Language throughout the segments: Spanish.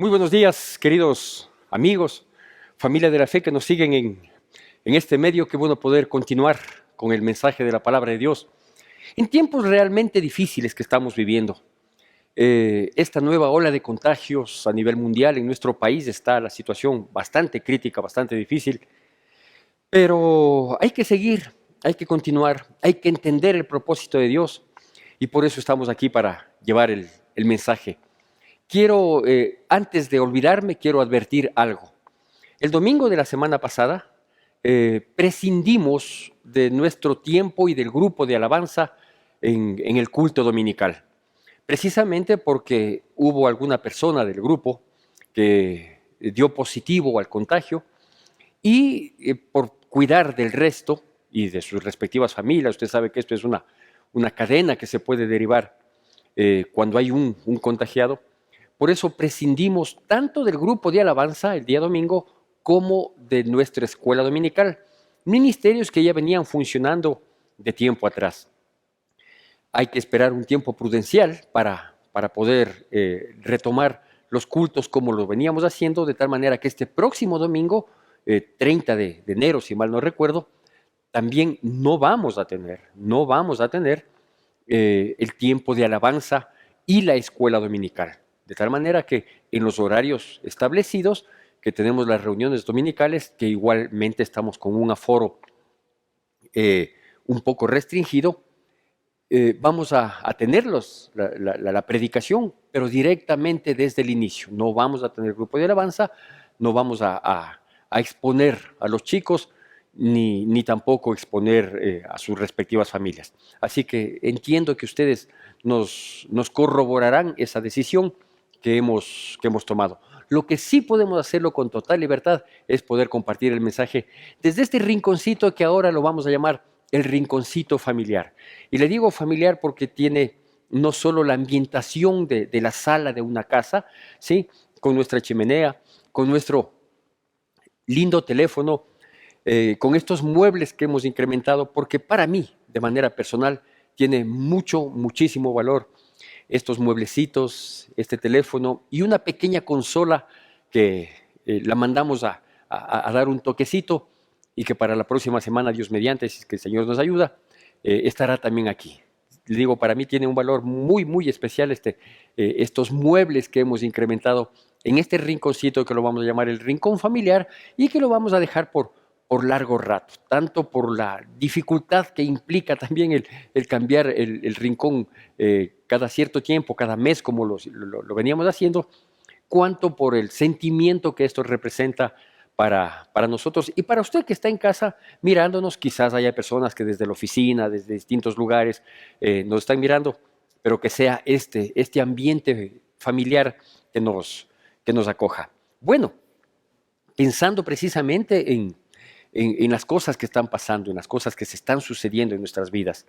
Muy buenos días, queridos amigos, familia de la fe que nos siguen en este medio. Qué bueno poder continuar con el mensaje de la palabra de Dios. En tiempos realmente difíciles que estamos viviendo, esta nueva ola de contagios a nivel mundial en nuestro país está la situación bastante crítica, bastante difícil, pero hay que seguir, hay que continuar, hay que entender el propósito de Dios y por eso estamos aquí para llevar el mensaje. Quiero, antes de olvidarme, quiero advertir algo. El domingo de la semana pasada prescindimos de nuestro tiempo y del grupo de alabanza en el culto dominical, precisamente porque hubo alguna persona del grupo que dio positivo al contagio y por cuidar del resto y de sus respectivas familias. Usted sabe que esto es una cadena que se puede derivar cuando hay un contagiado. Por eso prescindimos tanto del grupo de alabanza el día domingo como de nuestra escuela dominical, ministerios que ya venían funcionando de tiempo atrás. Hay que esperar un tiempo prudencial para poder retomar los cultos como lo veníamos haciendo, de tal manera que este próximo domingo, 30 de enero, si mal no recuerdo, también no vamos a tener el tiempo de alabanza y la escuela dominical. De tal manera que en los horarios establecidos, que tenemos las reuniones dominicales, que igualmente estamos con un aforo un poco restringido, vamos a tener la predicación, pero directamente desde el inicio. No vamos a tener grupo de alabanza, no vamos a exponer a los chicos, ni tampoco exponer a sus respectivas familias. Así que entiendo que ustedes nos corroborarán esa decisión que hemos tomado. Lo que sí podemos hacerlo con total libertad es poder compartir el mensaje desde este rinconcito que ahora lo vamos a llamar el rinconcito familiar. Y le digo familiar porque tiene no solo la ambientación de la sala de una casa, ¿sí? Con nuestra chimenea, con nuestro lindo teléfono, con estos muebles que hemos incrementado, porque para mí, de manera personal, tiene muchísimo valor estos mueblecitos, este teléfono y una pequeña consola que la mandamos a dar un toquecito y que para la próxima semana, Dios mediante, si es que el Señor nos ayuda, estará también aquí. Le digo, para mí tiene un valor muy especial estos muebles que hemos incrementado en este rinconcito que lo vamos a llamar el rincón familiar y que lo vamos a dejar por largo rato, tanto por la dificultad que implica también el cambiar el rincón cada cierto tiempo, cada mes, como lo veníamos haciendo, cuanto por el sentimiento que esto representa para nosotros y para usted que está en casa mirándonos. Quizás haya personas que desde la oficina, desde distintos lugares nos están mirando, pero que sea este ambiente familiar que nos acoja. Bueno, pensando precisamente en las cosas que están pasando, en las cosas que se están sucediendo en nuestras vidas.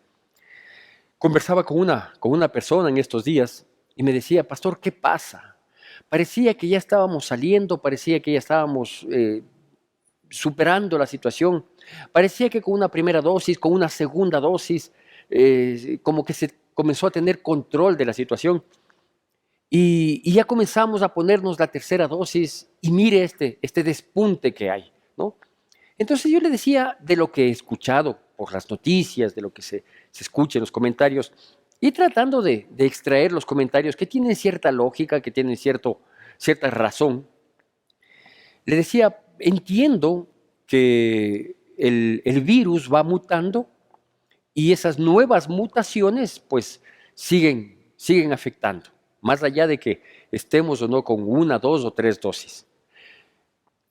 Conversaba con una persona en estos días y me decía, pastor, ¿qué pasa? Parecía que ya estábamos saliendo, parecía que ya estábamos superando la situación, parecía que con una primera dosis, con una segunda dosis, como que se comenzó a tener control de la situación y ya comenzamos a ponernos la tercera dosis y mire este despunte que hay, ¿no? Entonces yo le decía de lo que he escuchado por las noticias, de lo que se escucha en los comentarios, y tratando de extraer los comentarios que tienen cierta lógica, que tienen cierta razón. Le decía, entiendo que el virus va mutando y esas nuevas mutaciones pues siguen afectando, más allá de que estemos o no con una, dos o tres dosis.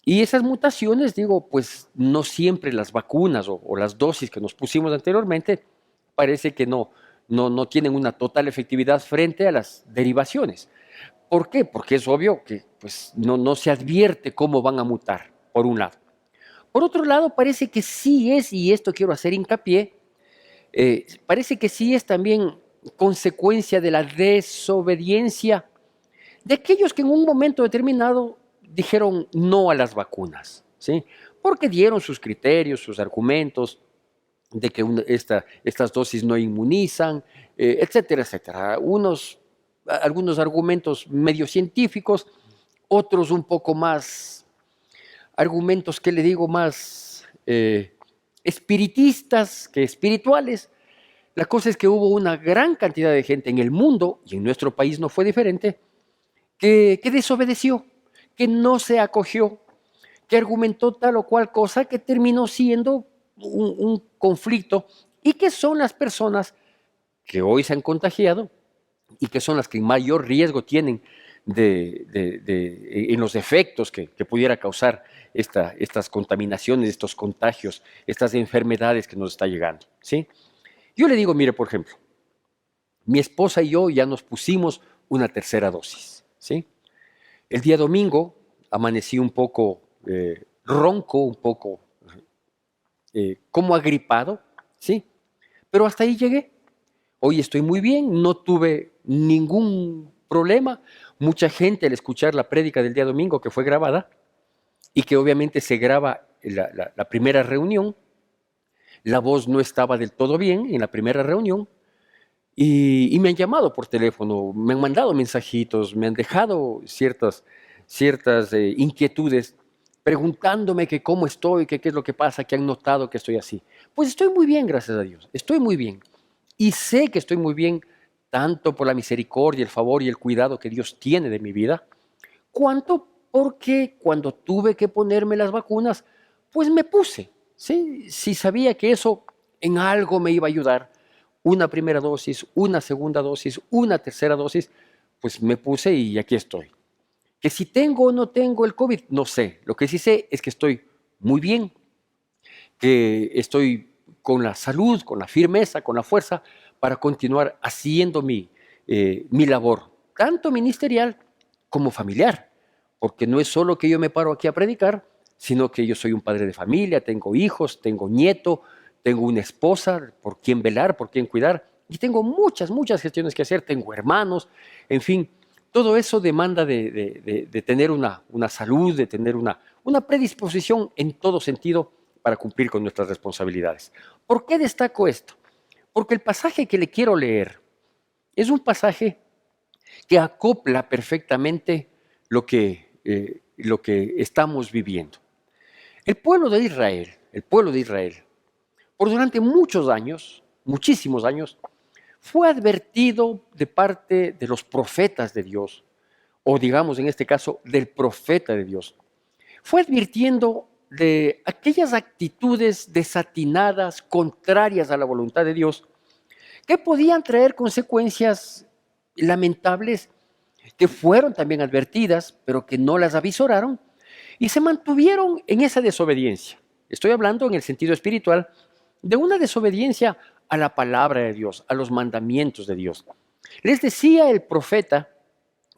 Y esas mutaciones, digo, pues no siempre las vacunas o las dosis que nos pusimos anteriormente parece que no tienen una total efectividad frente a las derivaciones. ¿Por qué? Porque es obvio que pues, no se advierte cómo van a mutar, por un lado. Por otro lado, parece que sí es, y esto quiero hacer hincapié, parece que sí es también consecuencia de la desobediencia de aquellos que en un momento determinado dijeron no a las vacunas, ¿sí? Porque dieron sus criterios, sus argumentos de que estas dosis no inmunizan, etcétera, etcétera. Algunos argumentos medio científicos, otros un poco más, argumentos que le digo más espiritistas que espirituales. La cosa es que hubo una gran cantidad de gente en el mundo, y en nuestro país no fue diferente, que desobedeció, que no se acogió, que argumentó tal o cual cosa que terminó siendo un conflicto, y que son las personas que hoy se han contagiado y que son las que mayor riesgo tienen en los efectos que pudiera causar estas contaminaciones, estos contagios, estas enfermedades que nos está llegando, ¿sí? Yo le digo, mire, por ejemplo, mi esposa y yo ya nos pusimos una tercera dosis, ¿sí? El día domingo amanecí un poco ronco, un poco como agripado, ¿sí? Pero hasta ahí llegué. Hoy estoy muy bien, no tuve ningún problema. Mucha gente al escuchar la prédica del día domingo que fue grabada y que obviamente se graba la primera reunión, la voz no estaba del todo bien en la primera reunión y me han llamado por teléfono, me han mandado mensajitos, me han dejado ciertas inquietudes preguntándome que cómo estoy, que qué es lo que pasa, que han notado que estoy así. Pues estoy muy bien, gracias a Dios, estoy muy bien. Y sé que estoy muy bien tanto por la misericordia, el favor y el cuidado que Dios tiene de mi vida, cuanto porque cuando tuve que ponerme las vacunas, pues me puse, ¿sí? Si sabía que eso en algo me iba a ayudar, una primera dosis, una segunda dosis, una tercera dosis, pues me puse y aquí estoy. Que si tengo o no tengo el COVID, no sé. Lo que sí sé es que estoy muy bien, que estoy con la salud, con la firmeza, con la fuerza para continuar haciendo mi labor, tanto ministerial como familiar, porque no es solo que yo me paro aquí a predicar, sino que yo soy un padre de familia, tengo hijos, tengo nieto, tengo una esposa por quien velar, por quien cuidar, y tengo muchas gestiones que hacer, tengo hermanos, en fin, todo eso demanda de tener una salud, de tener una predisposición en todo sentido para cumplir con nuestras responsabilidades. ¿Por qué destaco esto? Porque el pasaje que le quiero leer es un pasaje que acopla perfectamente lo que estamos viviendo. El pueblo de Israel, por durante muchos años, muchísimos años, fue advertido de parte de los profetas de Dios, o digamos en este caso del profeta de Dios. Fue advirtiendo de aquellas actitudes desatinadas, contrarias a la voluntad de Dios, que podían traer consecuencias lamentables, que fueron también advertidas, pero que no las avisoraron, y se mantuvieron en esa desobediencia. Estoy hablando en el sentido espiritual de una desobediencia a la palabra de Dios, a los mandamientos de Dios. Les decía el profeta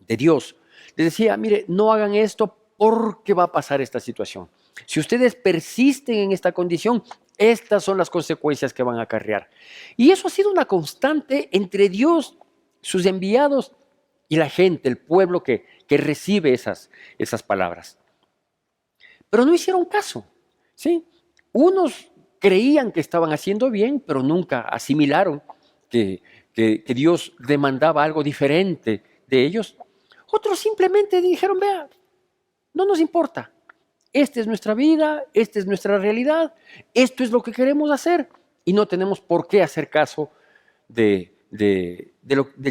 de Dios, les decía, mire, no hagan esto porque va a pasar esta situación. Si ustedes persisten en esta condición, estas son las consecuencias que van a acarrear. Y eso ha sido una constante entre Dios, sus enviados y la gente, el pueblo que recibe esas palabras. Pero no hicieron caso, ¿sí? Unos creían que estaban haciendo bien, pero nunca asimilaron que Dios demandaba algo diferente de ellos. Otros simplemente dijeron, vea, no nos importa. Esta es nuestra vida, esta es nuestra realidad, esto es lo que queremos hacer y no tenemos por qué hacer caso del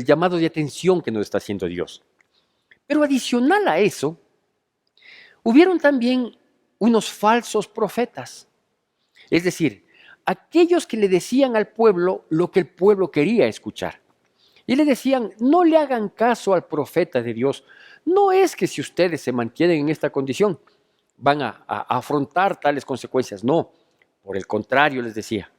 llamado de atención que nos está haciendo Dios. Pero adicional a eso, hubieron también unos falsos profetas, es decir, aquellos que le decían al pueblo lo que el pueblo quería escuchar. Y le decían, no le hagan caso al profeta de Dios. No es que si ustedes se mantienen en esta condición, van a afrontar tales consecuencias. No, por el contrario les decía,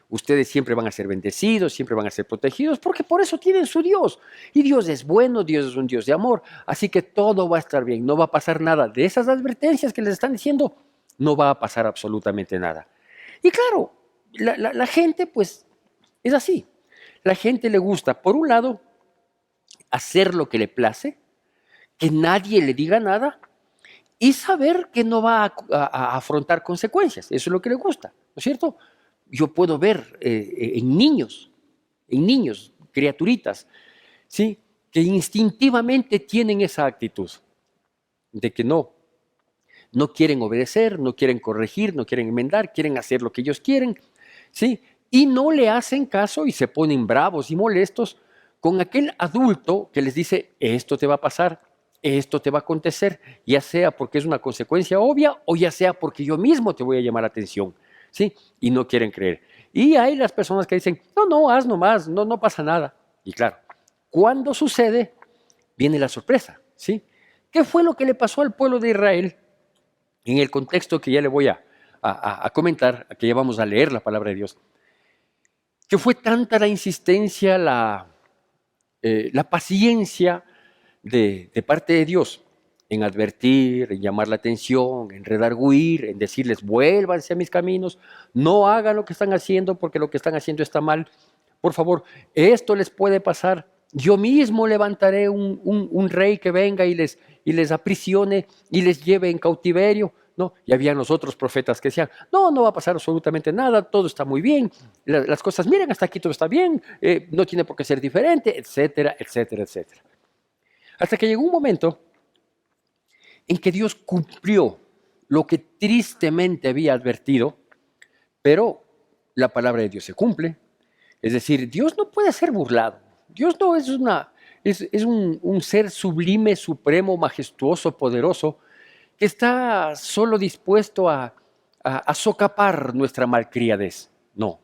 ustedes siempre van a ser bendecidos, siempre van a ser protegidos, porque por eso tienen su Dios. Y Dios es bueno, Dios es un Dios de amor, así que todo va a estar bien, no va a pasar nada. De esas advertencias que les están diciendo, no va a pasar absolutamente nada. Y claro, la gente pues es así. La gente le gusta, por un lado, hacer lo que le place, que nadie le diga nada y saber que no va a afrontar consecuencias. Eso es lo que le gusta, ¿no es cierto? Yo puedo ver en niños, criaturitas, ¿sí? Que instintivamente tienen esa actitud. de que no quieren obedecer, no quieren corregir, no quieren enmendar, quieren hacer lo que ellos quieren, ¿sí? Y no le hacen caso y se ponen bravos y molestos con aquel adulto que les dice, esto te va a pasar, esto te va a acontecer, ya sea porque es una consecuencia obvia o ya sea porque yo mismo te voy a llamar la atención, ¿sí? Y no quieren creer. Y hay las personas que dicen, no, haz nomás, no pasa nada. Y claro, cuando sucede, viene la sorpresa, ¿sí? ¿Qué fue lo que le pasó al pueblo de Israel en el contexto que ya le voy a comentar, que ya vamos a leer la palabra de Dios? Que fue tanta la insistencia, la paciencia de parte de Dios en advertir, en llamar la atención, en redarguir, en decirles, vuélvanse a mis caminos, no hagan lo que están haciendo porque lo que están haciendo está mal. Por favor, esto les puede pasar. Yo mismo levantaré un rey que venga y les aprisione y les lleve en cautiverio. ¿No? Y habían los otros profetas que decían, no va a pasar absolutamente nada, todo está muy bien, las cosas, miren, hasta aquí todo está bien, no tiene por qué ser diferente, etcétera, etcétera, etcétera. Hasta que llegó un momento en que Dios cumplió lo que tristemente había advertido, pero la palabra de Dios se cumple. Es decir, Dios no puede ser burlado. Dios no es un ser sublime, supremo, majestuoso, poderoso, que está solo dispuesto a socapar nuestra malcriadez. No,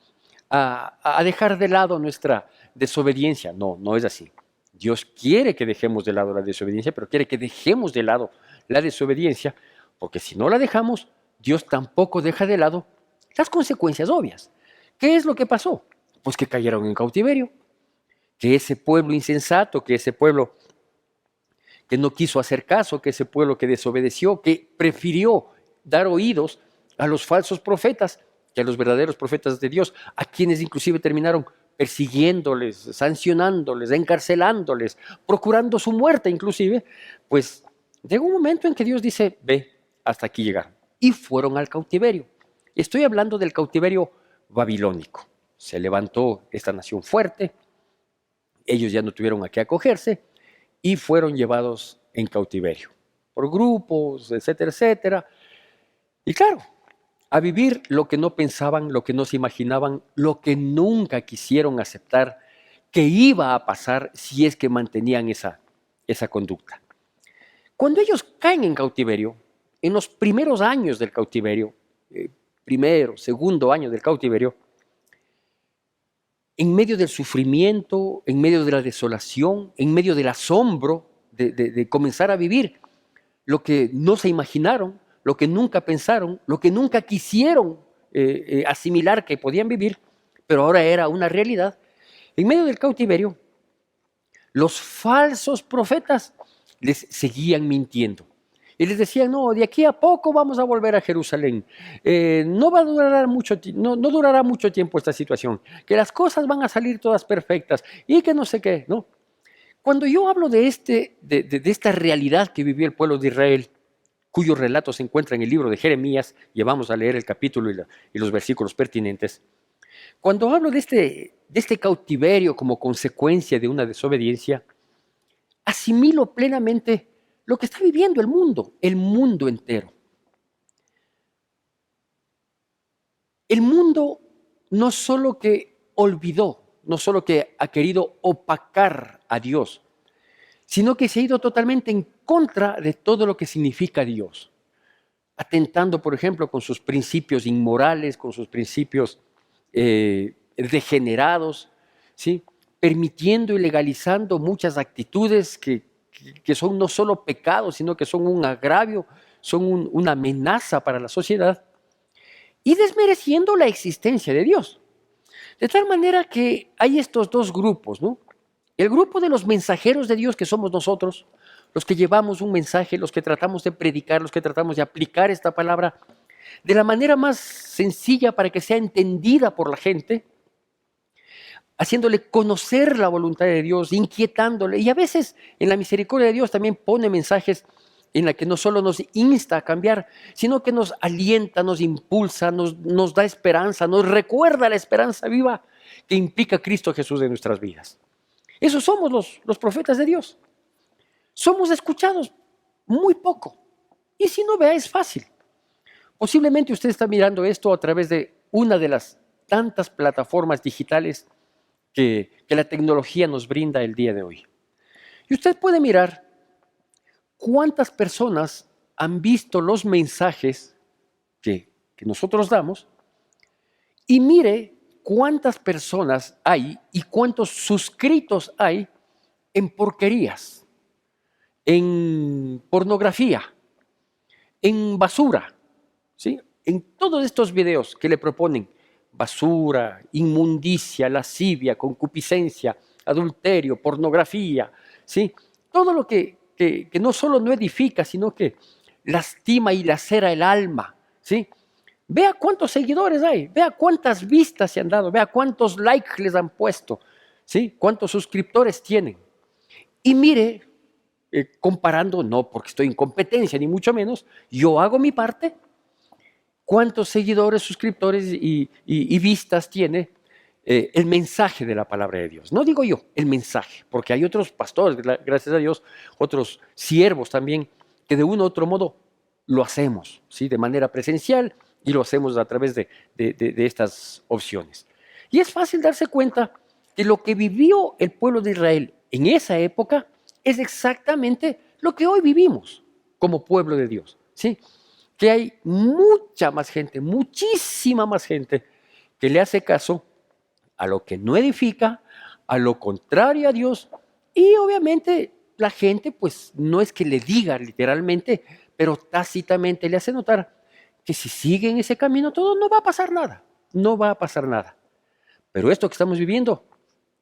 a dejar de lado nuestra desobediencia. No es así. Dios quiere que dejemos de lado la desobediencia, pero quiere que dejemos de lado la desobediencia, porque si no la dejamos, Dios tampoco deja de lado las consecuencias obvias. ¿Qué es lo que pasó? Pues que cayeron en cautiverio, que ese pueblo insensato, que ese pueblo que no quiso hacer caso, que ese pueblo que desobedeció, que prefirió dar oídos a los falsos profetas que a los verdaderos profetas de Dios, a quienes inclusive terminaron persiguiéndoles, sancionándoles, encarcelándoles, procurando su muerte inclusive, pues llegó un momento en que Dios dice, ve, hasta aquí llegaron. Y fueron al cautiverio. Estoy hablando del cautiverio babilónico. Se levantó esta nación fuerte, ellos ya no tuvieron a qué acogerse y fueron llevados en cautiverio por grupos, etcétera, etcétera. Y claro, a vivir lo que no pensaban, lo que no se imaginaban, lo que nunca quisieron aceptar que iba a pasar si es que mantenían esa conducta. Cuando ellos caen en cautiverio, en los primeros años del cautiverio, primero, segundo año del cautiverio, en medio del sufrimiento, en medio de la desolación, en medio del asombro de comenzar a vivir lo que no se imaginaron, lo que nunca pensaron, lo que nunca quisieron asimilar que podían vivir, pero ahora era una realidad. En medio del cautiverio, los falsos profetas les seguían mintiendo. Y les decían, no, de aquí a poco vamos a volver a Jerusalén. No va a durar mucho, no durará mucho tiempo esta situación. Que las cosas van a salir todas perfectas y que no sé qué, ¿no? Cuando yo hablo de esta realidad que vivió el pueblo de Israel, cuyo relato se encuentra en el libro de Jeremías, y vamos a leer el capítulo y los versículos pertinentes. Cuando hablo de este cautiverio como consecuencia de una desobediencia, asimilo plenamente lo que está viviendo el mundo entero. El mundo no solo que olvidó, no solo que ha querido opacar a Dios, sino que se ha ido totalmente en contra de todo lo que significa Dios, atentando, por ejemplo, con sus principios inmorales, con sus principios degenerados, ¿sí? Permitiendo y legalizando muchas actitudes que son no solo pecados, sino que son un agravio, son una amenaza para la sociedad, y desmereciendo la existencia de Dios. De tal manera que hay estos dos grupos, ¿no? El grupo de los mensajeros de Dios, que somos nosotros, los que llevamos un mensaje, los que tratamos de predicar, los que tratamos de aplicar esta palabra de la manera más sencilla para que sea entendida por la gente, haciéndole conocer la voluntad de Dios, inquietándole. Y a veces en la misericordia de Dios también pone mensajes en la que no solo nos insta a cambiar, sino que nos alienta, nos impulsa, nos da esperanza, nos recuerda la esperanza viva que implica Cristo Jesús en nuestras vidas. Esos somos los profetas de Dios. Somos escuchados muy poco. Y si no, vea, es fácil. Posiblemente usted está mirando esto a través de una de las tantas plataformas digitales que la tecnología nos brinda el día de hoy. Y usted puede mirar cuántas personas han visto los mensajes que nosotros damos y mire cuántas personas hay y cuántos suscritos hay en porquerías, en pornografía, en basura, ¿sí? En todos estos videos que le proponen basura, inmundicia, lascivia, concupiscencia, adulterio, pornografía, ¿sí? Todo lo que no solo no edifica, sino que lastima y lacera el alma, ¿sí? Vea cuántos seguidores hay, vea cuántas vistas se han dado, vea cuántos likes les han puesto, ¿sí? Cuántos suscriptores tienen. Y mire, comparando, no porque estoy en competencia, ni mucho menos, yo hago mi parte, cuántos seguidores, suscriptores y vistas tiene el mensaje de la palabra de Dios. No digo yo, el mensaje, porque hay otros pastores, gracias a Dios, otros siervos también, que de uno u otro modo lo hacemos, ¿sí? De manera presencial y lo hacemos a través de estas opciones. Y es fácil darse cuenta que lo que vivió el pueblo de Israel en esa época es exactamente lo que hoy vivimos como pueblo de Dios, ¿sí? Que hay mucha más gente, muchísima más gente que le hace caso a lo que no edifica, a lo contrario a Dios, y obviamente la gente pues no es que le diga literalmente, pero tácitamente le hace notar que si sigue en ese camino todo no va a pasar nada, no va a pasar nada. Pero esto que estamos viviendo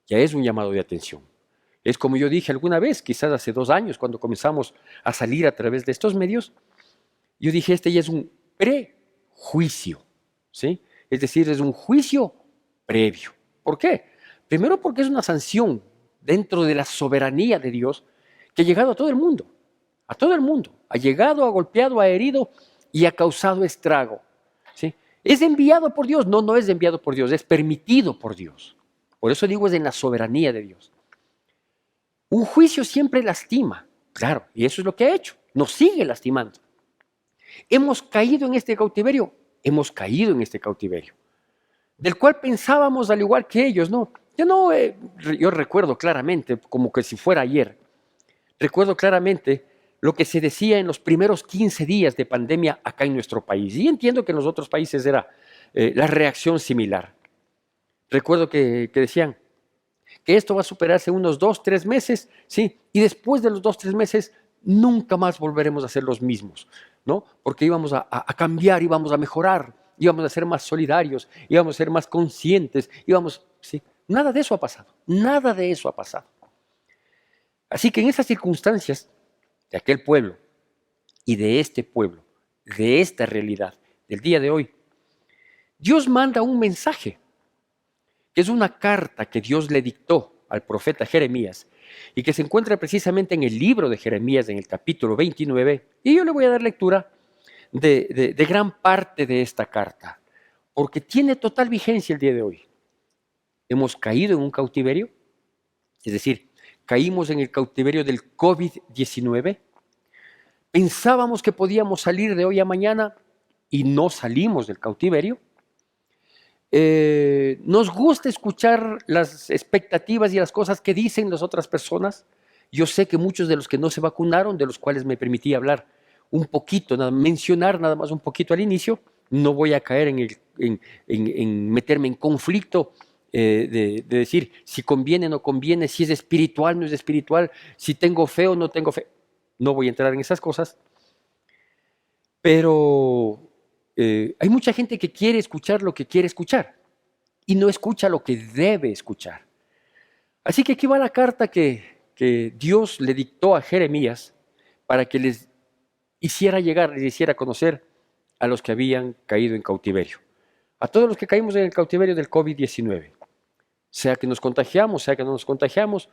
ya es un llamado de atención. Es como yo dije alguna vez, quizás hace 2 años, cuando comenzamos a salir a través de estos medios, yo dije, este ya es un prejuicio, ¿sí? Es decir, es un juicio previo. ¿Por qué? Primero porque es una sanción dentro de la soberanía de Dios que ha llegado a todo el mundo, ha llegado, ha golpeado, ha herido y ha causado estrago, ¿sí? ¿Es enviado por Dios? No, no es enviado por Dios, es permitido por Dios. Por eso digo, es en la soberanía de Dios. Un juicio siempre lastima, claro, y eso es lo que ha hecho, nos sigue lastimando. Hemos caído en este cautiverio, hemos caído en este cautiverio, del cual pensábamos al igual que ellos, ¿no? Yo recuerdo claramente, como que si fuera ayer, recuerdo claramente lo que se decía en los primeros 15 días de pandemia acá en nuestro país. Y entiendo que en los otros países era la reacción similar. Recuerdo que decían que esto va a superarse unos 2, 3 meses, ¿sí? Y después de los 2, 3 meses nunca más volveremos a ser los mismos, ¿no? Porque íbamos a cambiar, íbamos a mejorar, íbamos a ser más solidarios, íbamos a ser más conscientes, ¿sí? Nada de eso ha pasado, nada de eso ha pasado. Así que en esas circunstancias de aquel pueblo y de este pueblo, de esta realidad del día de hoy, Dios manda un mensaje, que es una carta que Dios le dictó al profeta Jeremías y que se encuentra precisamente en el libro de Jeremías, en el capítulo 29, y yo le voy a dar lectura de gran parte de esta carta, porque tiene total vigencia el día de hoy. Hemos caído en un cautiverio, es decir, caímos en el cautiverio del COVID-19, pensábamos que podíamos salir de hoy a mañana y no salimos del cautiverio. Nos gusta escuchar las expectativas y las cosas que dicen las otras personas. Yo sé que muchos de los que no se vacunaron, de los cuales me permití hablar un poquito, mencionar nada más un poquito al inicio, no voy a caer en meterme en conflicto de decir si conviene o no conviene, si es espiritual o no es espiritual, si tengo fe o no tengo fe. No voy a entrar en esas cosas, pero hay mucha gente que quiere escuchar lo que quiere escuchar y no escucha lo que debe escuchar. Así que aquí va la carta que Dios le dictó a Jeremías para que les hiciera llegar, les hiciera conocer a los que habían caído en cautiverio. A todos los que caímos en el cautiverio del COVID-19. Sea que nos contagiamos, sea que no nos contagiamos,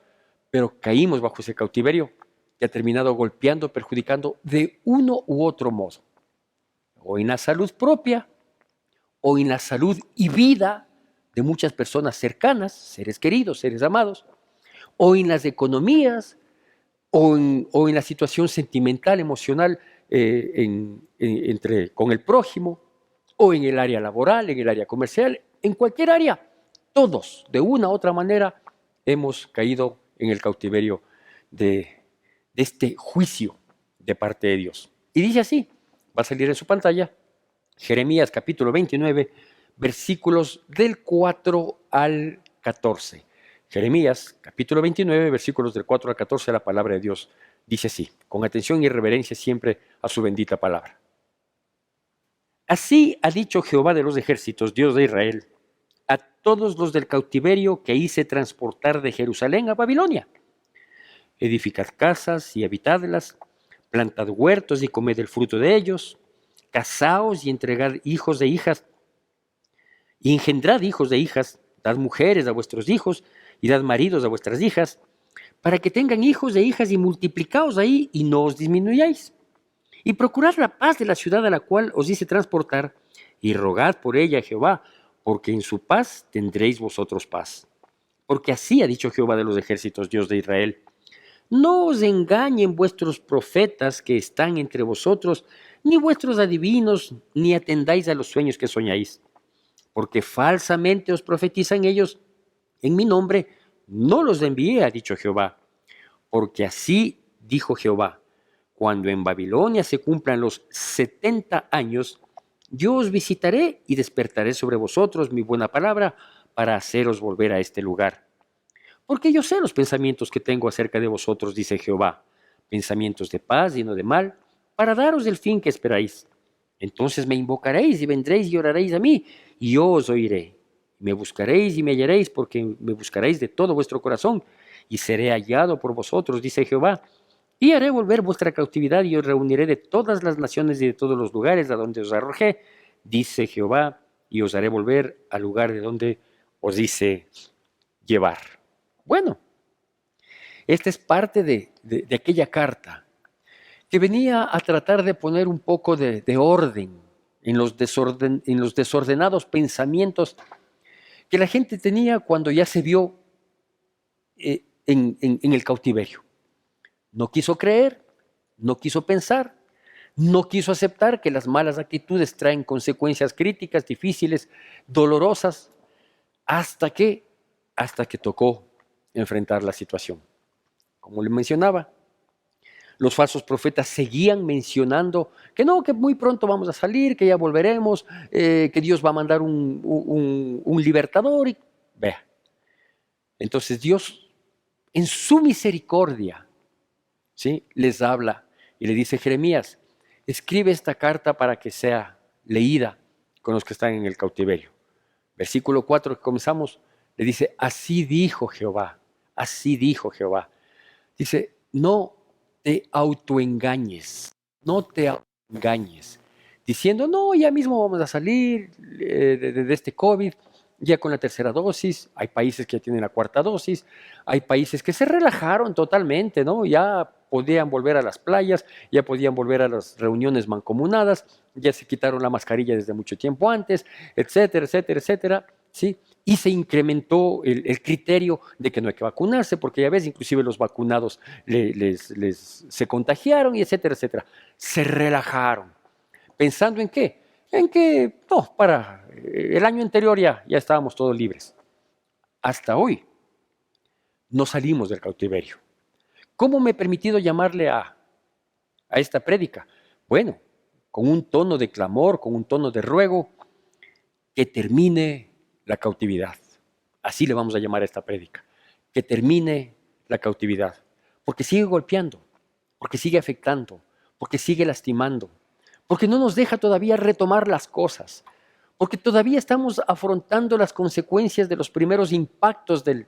pero caímos bajo ese cautiverio que ha terminado golpeando, perjudicando de uno u otro modo. O en la salud propia, o en la salud y vida de muchas personas cercanas, seres queridos, seres amados, o en las economías, o en la situación sentimental, emocional, con el prójimo, o en el área laboral, en el área comercial, en cualquier área. Todos, de una u otra manera, hemos caído en el cautiverio de este juicio de parte de Dios. Y dice así, va a salir en su pantalla, Jeremías capítulo 29, versículos del 4 al 14. Jeremías capítulo 29, versículos del 4 al 14, la palabra de Dios dice así, con atención y reverencia siempre a su bendita palabra. Así ha dicho Jehová de los ejércitos, Dios de Israel, a todos los del cautiverio que hice transportar de Jerusalén a Babilonia. Edificad casas y habitadlas, plantad huertos y comed el fruto de ellos, casaos y entregad hijos de hijas, y engendrad hijos de hijas, dad mujeres a vuestros hijos, y dad maridos a vuestras hijas, para que tengan hijos de hijas y multiplicaos ahí y no os disminuyáis. Y procurad la paz de la ciudad a la cual os hice transportar, y rogad por ella a Jehová, porque en su paz tendréis vosotros paz. Porque así ha dicho Jehová de los ejércitos, Dios de Israel. No os engañen vuestros profetas que están entre vosotros, ni vuestros adivinos, ni atendáis a los sueños que soñáis. Porque falsamente os profetizan ellos en mi nombre, no los envié, ha dicho Jehová. Porque así dijo Jehová, cuando en Babilonia se cumplan los 70 años, yo os visitaré y despertaré sobre vosotros mi buena palabra para haceros volver a este lugar. Porque yo sé los pensamientos que tengo acerca de vosotros, dice Jehová, pensamientos de paz y no de mal, para daros el fin que esperáis. Entonces me invocaréis y vendréis y oraréis a mí, y yo os oiré. Me buscaréis y me hallaréis, porque me buscaréis de todo vuestro corazón, y seré hallado por vosotros, dice Jehová. Y haré volver vuestra cautividad, y os reuniré de todas las naciones y de todos los lugares a donde os arrojé, dice Jehová, y os haré volver al lugar de donde os hice llevar. Bueno, esta es parte de aquella carta que venía a tratar de poner un poco de orden en los desordenados pensamientos que la gente tenía cuando ya se vio en el cautiverio. No quiso creer, no quiso pensar, no quiso aceptar que las malas actitudes traen consecuencias críticas, difíciles, dolorosas, hasta que tocó enfrentar la situación. Como le mencionaba, los falsos profetas seguían mencionando que no, que muy pronto vamos a salir, que ya volveremos, que Dios va a mandar un libertador. Y, vea, entonces Dios, en su misericordia, ¿sí?, les habla y le dice, Jeremías, escribe esta carta para que sea leída con los que están en el cautiverio. Versículo 4 que comenzamos, le dice, así dijo Jehová, así dijo Jehová. Dice, no te autoengañes, no te autoengañes, diciendo, no, ya mismo vamos a salir de este COVID, ya con la tercera dosis, hay países que ya tienen la cuarta dosis, hay países que se relajaron totalmente, ¿no? Ya podían volver a las playas, ya podían volver a las reuniones mancomunadas, ya se quitaron la mascarilla desde mucho tiempo antes, etcétera, etcétera, etcétera, ¿sí? Y se incrementó el criterio de que no hay que vacunarse, porque ya ves, inclusive los vacunados se contagiaron, y etcétera, etcétera. Se relajaron. ¿Pensando en qué? En que, no, para el año anterior ya estábamos todos libres. Hasta hoy no salimos del cautiverio. ¿Cómo me he permitido llamarle a esta prédica? Bueno, con un tono de clamor, con un tono de ruego, que termine la cautividad. Así le vamos a llamar a esta prédica. Que termine la cautividad. Porque sigue golpeando, porque sigue afectando, porque sigue lastimando, porque no nos deja todavía retomar las cosas, porque todavía estamos afrontando las consecuencias de los primeros impactos del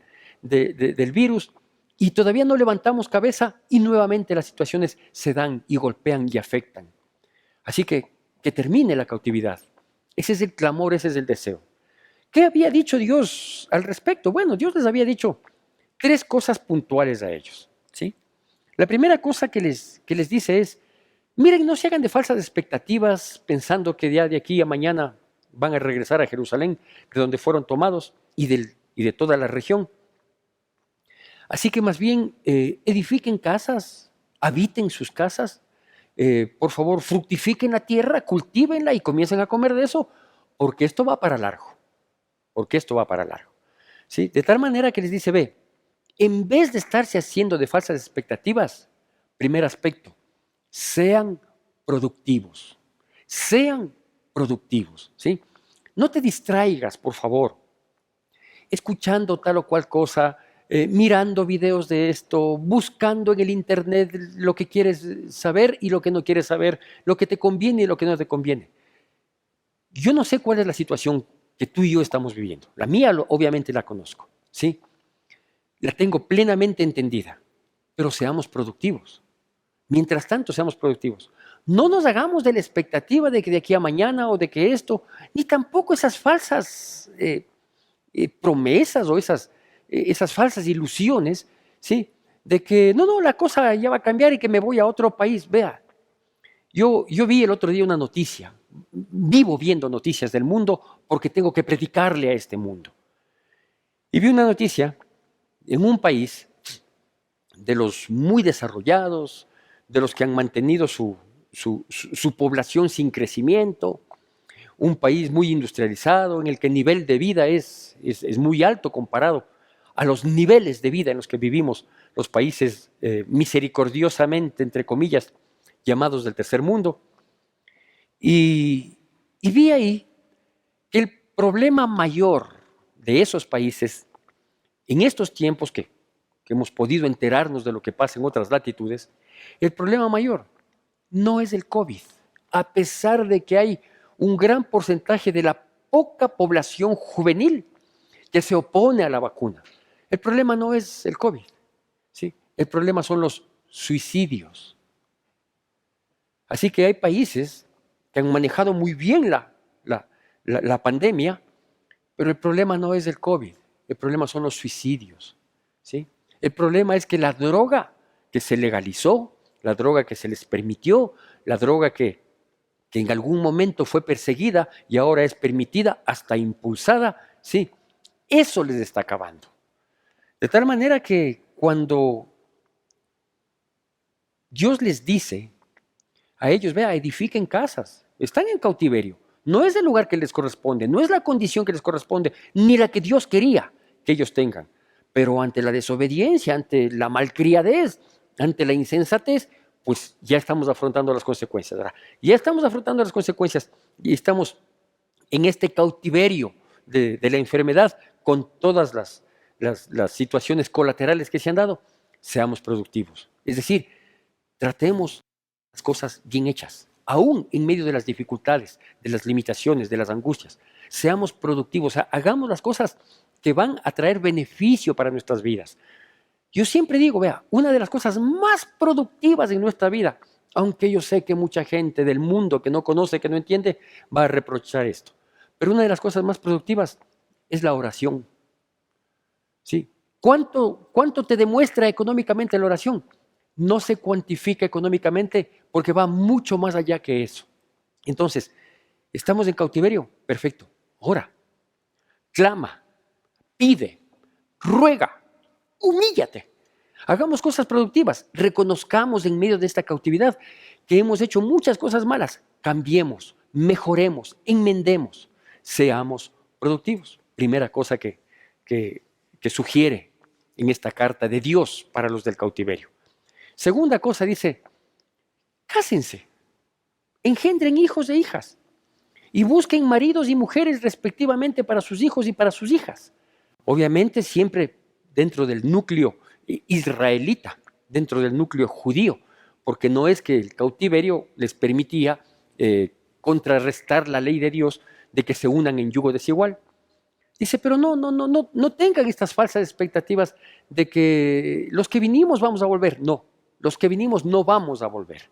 virus y todavía no levantamos cabeza y nuevamente las situaciones se dan y golpean y afectan. Así que termine la cautividad. Ese es el clamor, ese es el deseo. ¿Qué había dicho Dios al respecto? Bueno, Dios les había dicho 3 cosas puntuales a ellos, ¿sí? La primera cosa que les dice es, miren, no se hagan de falsas expectativas pensando que ya de aquí a mañana van a regresar a Jerusalén, de donde fueron tomados y de toda la región. Así que más bien edifiquen casas, habiten sus casas, por favor fructifiquen la tierra, cultívenla y comiencen a comer de eso, porque esto va para largo, porque esto va para largo. ¿Sí? De tal manera que les dice, ve, en vez de estarse haciendo de falsas expectativas, primer aspecto, sean productivos, sean productivos, ¿sí? No te distraigas, por favor, escuchando tal o cual cosa, mirando videos de esto, buscando en el internet lo que quieres saber y lo que no quieres saber, lo que te conviene y lo que no te conviene. Yo no sé cuál es la situación que tú y yo estamos viviendo. La mía obviamente la conozco, ¿sí? La tengo plenamente entendida, pero seamos productivos. Mientras tanto, seamos productivos. No nos hagamos de la expectativa de que de aquí a mañana o de que esto, ni tampoco esas falsas promesas o esas falsas ilusiones, ¿sí? De que no, la cosa ya va a cambiar y que me voy a otro país. Vea, yo vi el otro día una noticia, vivo viendo noticias del mundo porque tengo que predicarle a este mundo. Y vi una noticia en un país de los muy desarrollados, de los que han mantenido su población sin crecimiento, un país muy industrializado en el que el nivel de vida es muy alto comparado a los niveles de vida en los que vivimos los países misericordiosamente, entre comillas, llamados del tercer mundo. Y vi ahí que el problema mayor de esos países en estos tiempos que hemos podido enterarnos de lo que pasa en otras latitudes, el problema mayor no es el COVID, a pesar de que hay un gran porcentaje de la poca población juvenil que se opone a la vacuna. El problema no es el COVID, ¿sí? El problema son los suicidios. Así que hay países que han manejado muy bien la pandemia, pero el problema no es el COVID, el problema son los suicidios, ¿sí? El problema es que la droga que se legalizó, la droga que se les permitió, la droga que en algún momento fue perseguida y ahora es permitida, hasta impulsada, sí, eso les está acabando. De tal manera que cuando Dios les dice a ellos, vea, edifiquen casas, están en cautiverio, no es el lugar que les corresponde, no es la condición que les corresponde, ni la que Dios quería que ellos tengan, pero ante la desobediencia, ante la malcriadez, ante la insensatez, pues ya estamos afrontando las consecuencias, ¿verdad? Ya estamos afrontando las consecuencias y estamos en este cautiverio de la enfermedad con todas las situaciones colaterales que se han dado. Seamos productivos, es decir, tratemos las cosas bien hechas, aún en medio de las dificultades, de las limitaciones, de las angustias. Seamos productivos, hagamos las cosas que van a traer beneficio para nuestras vidas. Yo siempre digo, vea, una de las cosas más productivas en nuestra vida, aunque yo sé que mucha gente del mundo que no conoce, que no entiende, va a reprochar esto, pero una de las cosas más productivas es la oración. ¿Sí? ¿Cuánto te demuestra económicamente la oración? No se cuantifica económicamente porque va mucho más allá que eso. Entonces, ¿estamos en cautiverio? Perfecto. Ora, clama, pide, ruega, humíllate. Hagamos cosas productivas. Reconozcamos en medio de esta cautividad que hemos hecho muchas cosas malas. Cambiemos, mejoremos, enmendemos. Seamos productivos. Primera cosa que sugiere en esta carta de Dios para los del cautiverio. Segunda cosa dice, cásense, engendren hijos e hijas y busquen maridos y mujeres respectivamente para sus hijos y para sus hijas. Obviamente siempre dentro del núcleo israelita, dentro del núcleo judío, porque no es que el cautiverio les permitía contrarrestar la ley de Dios de que se unan en yugo desigual. Dice, pero no tengan estas falsas expectativas de que los que vinimos vamos a volver. No, los que vinimos no vamos a volver.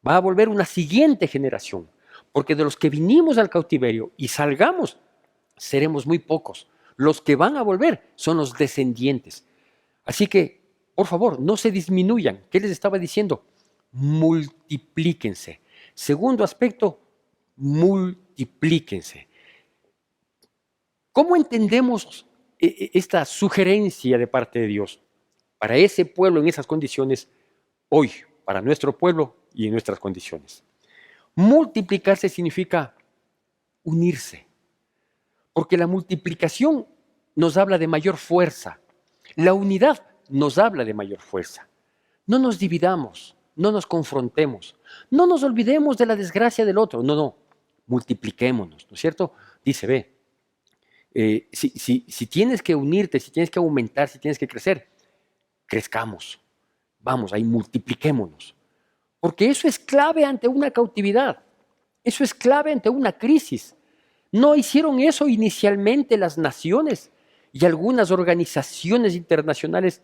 Va a volver una siguiente generación, porque de los que vinimos al cautiverio y salgamos, seremos muy pocos. Los que van a volver son los descendientes. Así que, por favor, no se disminuyan. ¿Qué les estaba diciendo? Multiplíquense. Segundo aspecto, multiplíquense. ¿Cómo entendemos esta sugerencia de parte de Dios? para ese pueblo en esas condiciones, hoy, para nuestro pueblo y en nuestras condiciones. Multiplicarse significa unirse, porque la multiplicación nos habla de mayor fuerza, la unidad nos habla de mayor fuerza. No nos dividamos, no nos confrontemos, no nos olvidemos de la desgracia del otro, no, multipliquémonos, ¿no es cierto? Dice, ve, si tienes que unirte, si tienes que aumentar, si tienes que crecer, crezcamos, vamos, ahí multipliquémonos, porque eso es clave ante una cautividad, eso es clave ante una crisis. No hicieron eso inicialmente las naciones y algunas organizaciones internacionales,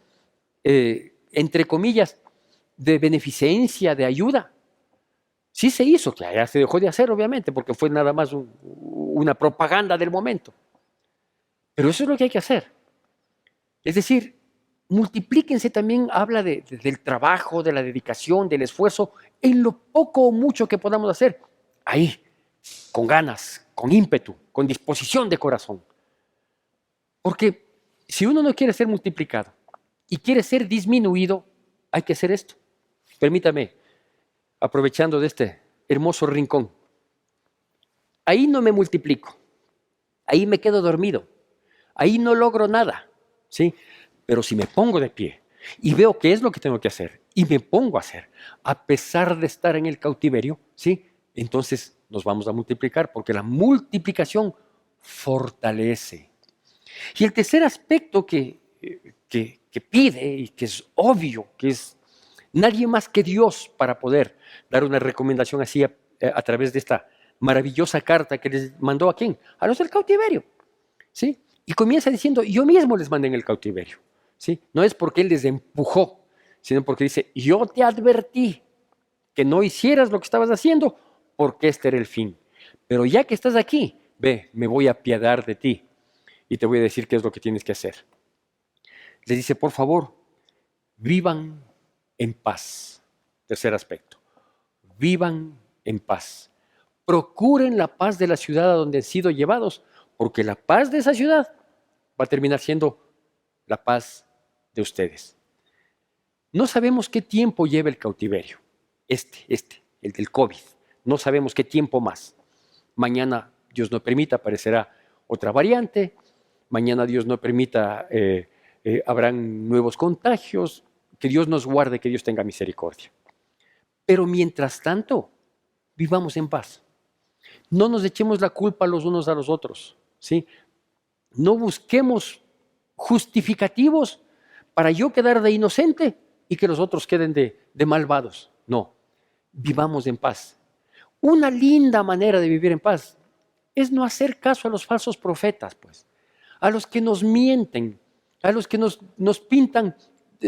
entre comillas, de beneficencia, de ayuda. Sí se hizo, que ya se dejó de hacer, obviamente, porque fue nada más una propaganda del momento. Pero eso es lo que hay que hacer. Es decir, multiplíquense también habla del trabajo, de la dedicación, del esfuerzo, en lo poco o mucho que podamos hacer. Ahí, con ganas, con ímpetu, con disposición de corazón. Porque si uno no quiere ser multiplicado y quiere ser disminuido, hay que hacer esto. Permítame, aprovechando de este hermoso rincón. Ahí no me multiplico, ahí me quedo dormido, ahí no logro nada, ¿sí? Pero si me pongo de pie y veo qué es lo que tengo que hacer y me pongo a hacer, a pesar de estar en el cautiverio, ¿sí? Entonces nos vamos a multiplicar porque la multiplicación fortalece. Y el tercer aspecto que pide y que es obvio, que es nadie más que Dios para poder dar una recomendación así a través de esta maravillosa carta que les mandó ¿a quién? A los del cautiverio, ¿sí? Y comienza diciendo, yo mismo les mandé en el cautiverio, ¿sí? No es porque Él les empujó, sino porque dice, yo te advertí que no hicieras lo que estabas haciendo porque este era el fin. Pero ya que estás aquí, ve, me voy a apiadar de ti y te voy a decir qué es lo que tienes que hacer. Les dice, por favor, vivan en paz. Tercer aspecto, vivan en paz. Procuren la paz de la ciudad a donde han sido llevados, porque la paz de esa ciudad va a terminar siendo la paz de ustedes. No sabemos qué tiempo lleva el cautiverio, el del COVID. No sabemos qué tiempo más. Mañana, Dios no permita, aparecerá otra variante. Mañana, Dios no permita, habrán nuevos contagios. Que Dios nos guarde, que Dios tenga misericordia. Pero mientras tanto, vivamos en paz. No nos echemos la culpa los unos a los otros, ¿sí? No busquemos justificativos para yo quedar de inocente y que los otros queden de malvados. No, vivamos en paz. Una linda manera de vivir en paz es no hacer caso a los falsos profetas, pues, a los que nos mienten, a los que nos pintan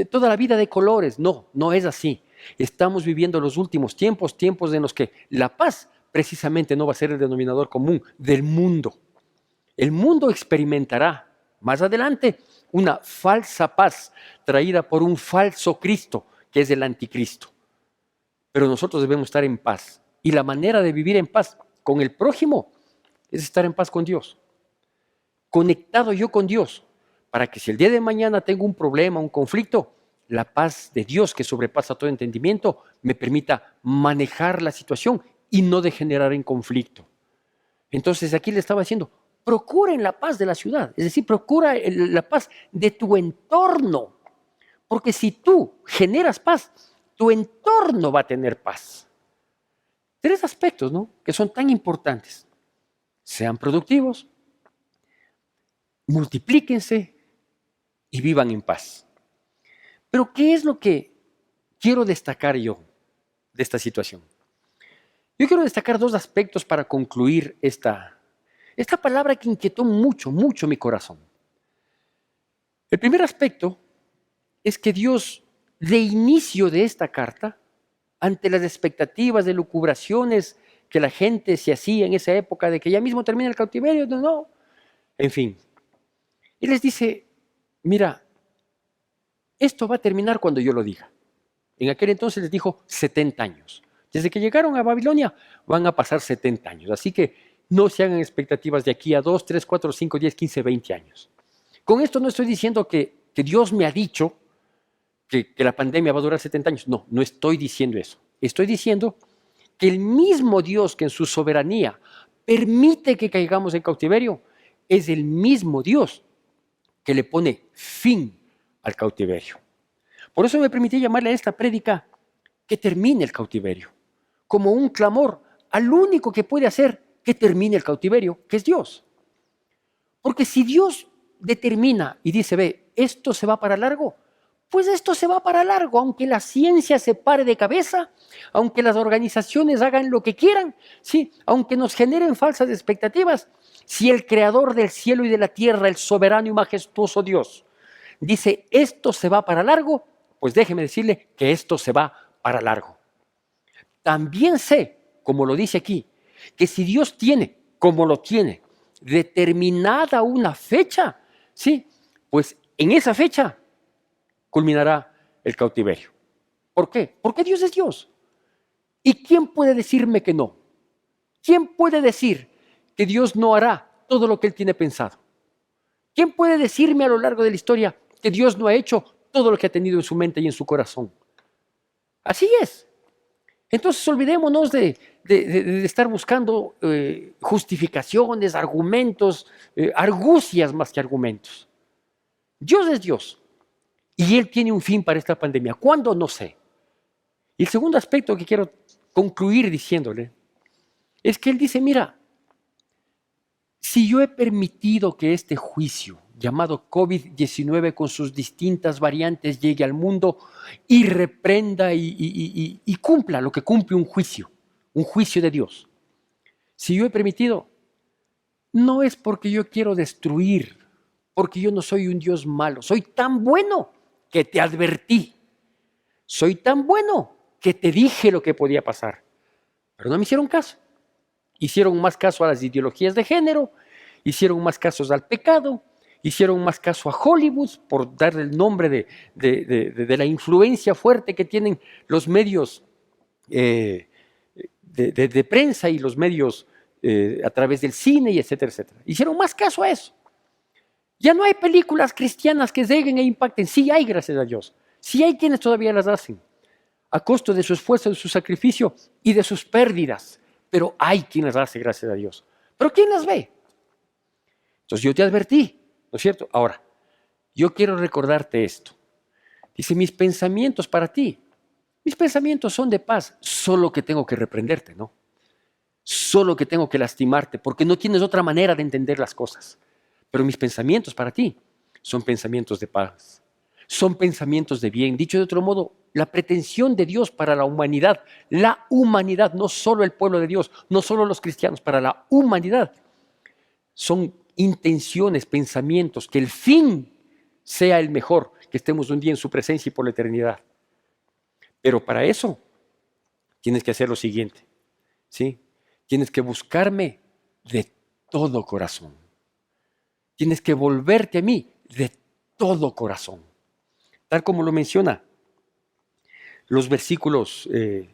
toda la vida de colores. No, no es así. Estamos viviendo los últimos tiempos, tiempos en los que la paz precisamente no va a ser el denominador común del mundo. El mundo experimentará más adelante una falsa paz traída por un falso Cristo, que es el anticristo. Pero nosotros debemos estar en paz. Y la manera de vivir en paz con el prójimo es estar en paz con Dios. Conectado yo con Dios, para que si el día de mañana tengo un problema, un conflicto, la paz de Dios que sobrepasa todo entendimiento me permita manejar la situación y no degenerar en conflicto. Entonces aquí le estaba diciendo, procuren la paz de la ciudad, es decir, procura la paz de tu entorno, porque si tú generas paz, tu entorno va a tener paz. Tres aspectos, ¿no?, que son tan importantes. Sean productivos, multiplíquense y vivan en paz. Pero ¿qué es lo que quiero destacar yo de esta situación? Yo quiero destacar dos aspectos para concluir esta palabra que inquietó mucho, mucho mi corazón. El primer aspecto es que Dios, de inicio de esta carta, ante las expectativas de lucubraciones que la gente se hacía en esa época de que ya mismo termina el cautiverio, no, en fin, Él les dice, mira, esto va a terminar cuando yo lo diga. En aquel entonces les dijo 70 años. Desde que llegaron a Babilonia van a pasar 70 años. Así que no se hagan expectativas de aquí a 2, 3, 4, 5, 10, 15, 20 años. Con esto no estoy diciendo que Dios me ha dicho que la pandemia va a durar 70 años. No, no estoy diciendo eso. Estoy diciendo que el mismo Dios que en su soberanía permite que caigamos en cautiverio, es el mismo Dios que le pone fin al cautiverio. Por eso me permití llamarle a esta prédica que termine el cautiverio, como un clamor al único que puede hacer que termine el cautiverio, que es Dios. Porque si Dios determina y dice, ve, esto se va para largo, pues esto se va para largo, aunque la ciencia se pare de cabeza, aunque las organizaciones hagan lo que quieran, ¿sí? Aunque nos generen falsas expectativas, si el creador del cielo y de la tierra, el soberano y majestuoso Dios, dice, esto se va para largo, pues déjeme decirle que esto se va para largo. También sé, como lo dice aquí, que si Dios tiene, como lo tiene, determinada una fecha, ¿sí? Pues en esa fecha culminará el cautiverio. ¿Por qué? Porque Dios es Dios. ¿Y quién puede decirme que no? ¿Quién puede decir que Dios no hará todo lo que Él tiene pensado? ¿Quién puede decirme a lo largo de la historia que Dios no ha hecho todo lo que ha tenido en su mente y en su corazón? Así es. Entonces olvidémonos de estar buscando justificaciones, argumentos, argucias más que argumentos. Dios es Dios y Él tiene un fin para esta pandemia. ¿Cuándo? No sé. Y el segundo aspecto que quiero concluir diciéndole es que Él dice, mira, si yo he permitido que este juicio llamado COVID-19 con sus distintas variantes llegue al mundo y reprenda y cumpla lo que cumple un juicio de Dios. Si yo he permitido, no es porque yo quiero destruir, porque yo no soy un Dios malo. Soy tan bueno que te advertí. Soy tan bueno que te dije lo que podía pasar. Pero no me hicieron caso. Hicieron más caso a las ideologías de género, hicieron más casos al pecado, hicieron más caso a Hollywood, por darle el nombre de la influencia fuerte que tienen los medios de prensa y los medios a través del cine, y etcétera, etcétera. Hicieron más caso a eso. Ya no hay películas cristianas que lleguen e impacten. Sí hay, gracias a Dios. Sí hay quienes todavía las hacen, a costo de su esfuerzo, de su sacrificio y de sus pérdidas. Pero hay quien las hace, gracias a Dios. Pero ¿quién las ve? Entonces yo te advertí, ¿no es cierto? Ahora, yo quiero recordarte esto. Dice, mis pensamientos para ti, mis pensamientos son de paz, solo que tengo que reprenderte, ¿no? Solo que tengo que lastimarte, porque no tienes otra manera de entender las cosas. Pero mis pensamientos para ti son pensamientos de paz, son pensamientos de bien. Dicho de otro modo, la pretensión de Dios para la humanidad, no solo el pueblo de Dios, no solo los cristianos, para la humanidad, son intenciones, pensamientos, que el fin sea el mejor, que estemos un día en su presencia y por la eternidad. Pero para eso tienes que hacer lo siguiente, ¿sí? Tienes que buscarme de todo corazón. Tienes que volverte a mí de todo corazón. Tal como lo menciona los versículos del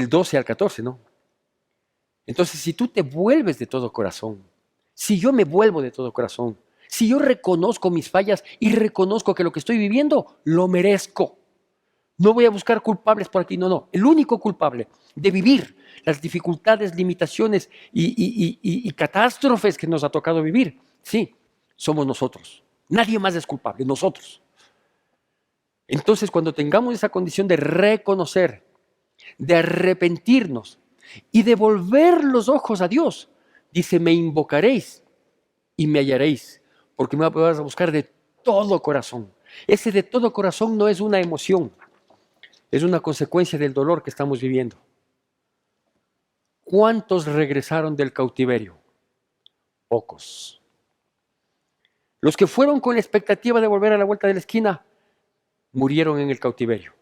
12 al 14, ¿no? Entonces, si tú te vuelves de todo corazón, si yo me vuelvo de todo corazón, si yo reconozco mis fallas y reconozco que lo que estoy viviendo lo merezco, no voy a buscar culpables por aquí, no. El único culpable de vivir las dificultades, limitaciones y catástrofes que nos ha tocado vivir, sí, somos nosotros. Nadie más es culpable, nosotros. Entonces, cuando tengamos esa condición de reconocer, de arrepentirnos y de volver los ojos a Dios, dice, me invocaréis y me hallaréis, porque me vas a buscar de todo corazón. Ese de todo corazón no es una emoción, es una consecuencia del dolor que estamos viviendo. ¿Cuántos regresaron del cautiverio? Pocos. Los que fueron con la expectativa de volver a la vuelta de la esquina, murieron en el cautiverio.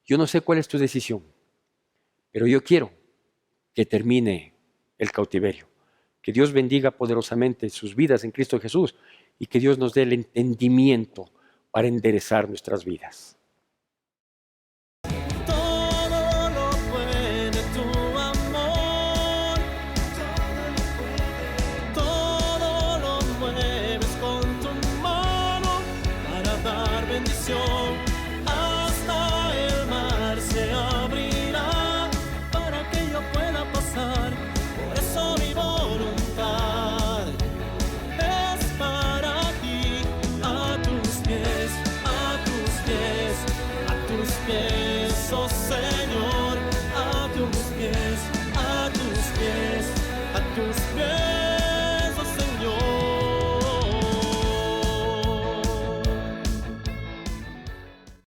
Yo no sé cuál es tu decisión, pero yo quiero que termine el cautiverio. Que Dios bendiga poderosamente sus vidas en Cristo Jesús y que Dios nos dé el entendimiento para enderezar nuestras vidas.